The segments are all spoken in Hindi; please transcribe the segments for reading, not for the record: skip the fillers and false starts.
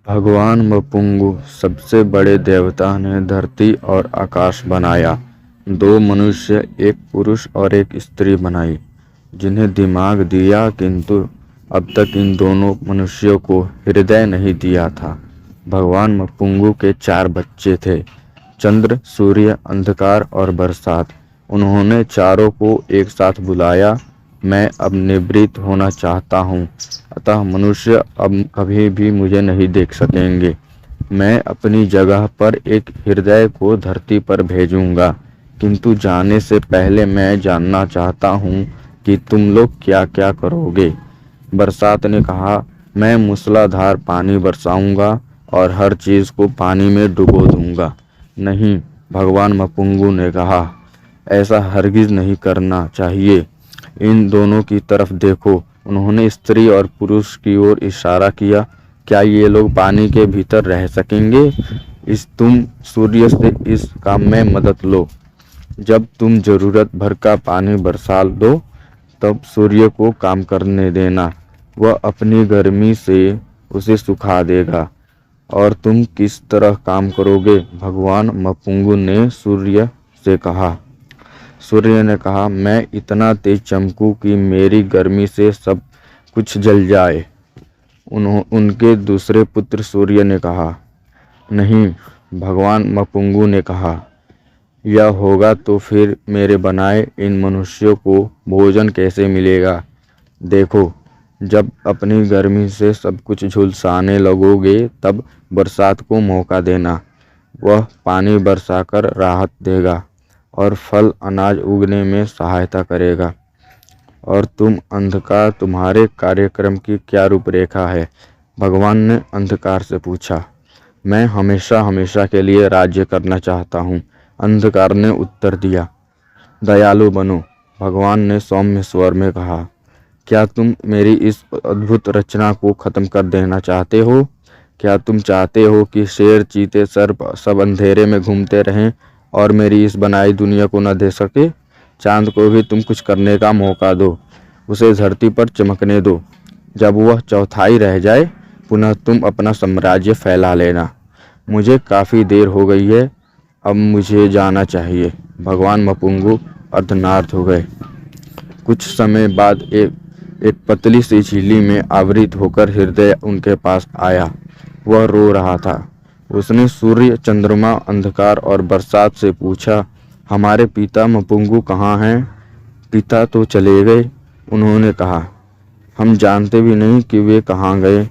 भगवान मपुंगु सबसे बड़े देवता ने धरती और आकाश बनाया। दो मनुष्य, एक पुरुष और एक स्त्री बनाई, जिन्हें दिमाग दिया, किंतु अब तक इन दोनों मनुष्यों को हृदय नहीं दिया था। भगवान मपुंगु के 4 बच्चे थे, चंद्र, सूर्य, अंधकार और बरसात। उन्होंने चारों को एक साथ बुलाया। मैं अब निवृत्त होना चाहता हूँ, अतः मनुष्य अब कभी भी मुझे नहीं देख सकेंगे। मैं अपनी जगह पर एक हृदय को धरती पर भेजूंगा, किंतु जाने से पहले मैं जानना चाहता हूँ कि तुम लोग क्या क्या करोगे। बरसात ने कहा, मैं मूसलाधार पानी बरसाऊंगा और हर चीज को पानी में डुबो दूंगा। नहीं, भगवान मपुंगु ने कहा, ऐसा हरगिज नहीं करना चाहिए। इन दोनों की तरफ देखो। उन्होंने स्त्री और पुरुष की ओर इशारा किया। क्या ये लोग पानी के भीतर रह सकेंगे? तुम सूर्य से इस काम में मदद लो। जब तुम जरूरत भर का पानी बरसा दो, तब सूर्य को काम करने देना। वह अपनी गर्मी से उसे सुखा देगा। और तुम किस तरह काम करोगे? भगवान मपुंगु ने सूर्य से कहा। सूर्य ने कहा, मैं इतना तेज चमकूं कि मेरी गर्मी से सब कुछ जल जाए। उनके दूसरे पुत्र सूर्य ने कहा, नहीं। भगवान मपुंगु ने कहा, यह होगा तो फिर मेरे बनाए इन मनुष्यों को भोजन कैसे मिलेगा? देखो, जब अपनी गर्मी से सब कुछ झुलसाने लगोगे, तब बरसात को मौका देना। वह पानी बरसाकर राहत देगा और फल अनाज उगने में सहायता करेगा। और अंधकार, तुम्हारे कार्यक्रम की क्या रूपरेखा है? भगवान ने अंधकार से पूछा। मैं हमेशा हमेशा के लिए राज्य करना चाहता हूँ, अंधकार ने उत्तर दिया। दयालु बनो, भगवान ने सौम्य स्वर में कहा। क्या तुम मेरी इस अद्भुत रचना को खत्म कर देना चाहते हो? क्या तुम चाहते हो कि शेर, चीते, सर्प सब अंधेरे में घूमते रहें और मेरी इस बनाई दुनिया को न दे सके? चांद को भी तुम कुछ करने का मौका दो, उसे धरती पर चमकने दो। जब वह चौथाई रह जाए, पुनः तुम अपना साम्राज्य फैला लेना। मुझे काफ़ी देर हो गई है, अब मुझे जाना चाहिए। भगवान मपुंगु अर्धनार्थ हो गए। कुछ समय बाद एक पतली सी झिल्ली में आवृत होकर हृदय उनके पास आया। वह रो रहा था। उसने सूर्य, चंद्रमा, अंधकार और बरसात से पूछा, हमारे पिता मपुंगु कहाँ हैं? पिता तो चले गए, उन्होंने कहा। हम जानते भी नहीं कि वे कहाँ गए।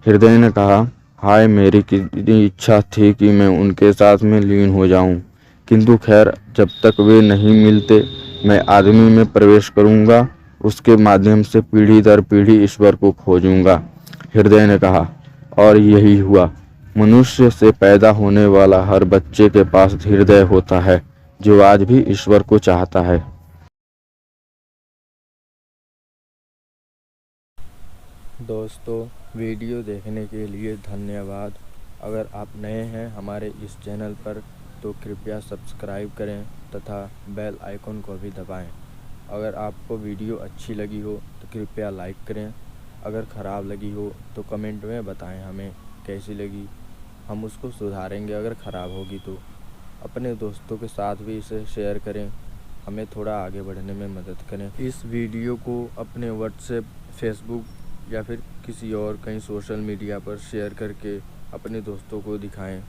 हृदय ने कहा, हाय, मेरी कितनी इच्छा थी कि मैं उनके साथ में लीन हो जाऊं, किंतु खैर, जब तक वे नहीं मिलते, मैं आदमी में प्रवेश करूंगा, उसके माध्यम से पीढ़ी दर पीढ़ी ईश्वर को खोजूंगा। हृदय ने कहा, और यही हुआ। मनुष्य से पैदा होने वाला हर बच्चे के पास हृदय होता है, जो आज भी ईश्वर को चाहता है। दोस्तों, वीडियो देखने के लिए धन्यवाद। अगर आप नए हैं हमारे इस चैनल पर तो कृपया सब्सक्राइब करें तथा बेल आइकन को भी दबाएं। अगर आपको वीडियो अच्छी लगी हो तो कृपया लाइक करें। अगर ख़राब लगी हो तो कमेंट में बताएं हमें कैसी लगी, हम उसको सुधारेंगे। अगर ख़राब होगी तो अपने दोस्तों के साथ भी इसे शेयर करें, हमें थोड़ा आगे बढ़ने में मदद करें। इस वीडियो को अपने व्हाट्सएप, फेसबुक या फिर किसी और कहीं सोशल मीडिया पर शेयर करके अपने दोस्तों को दिखाएं।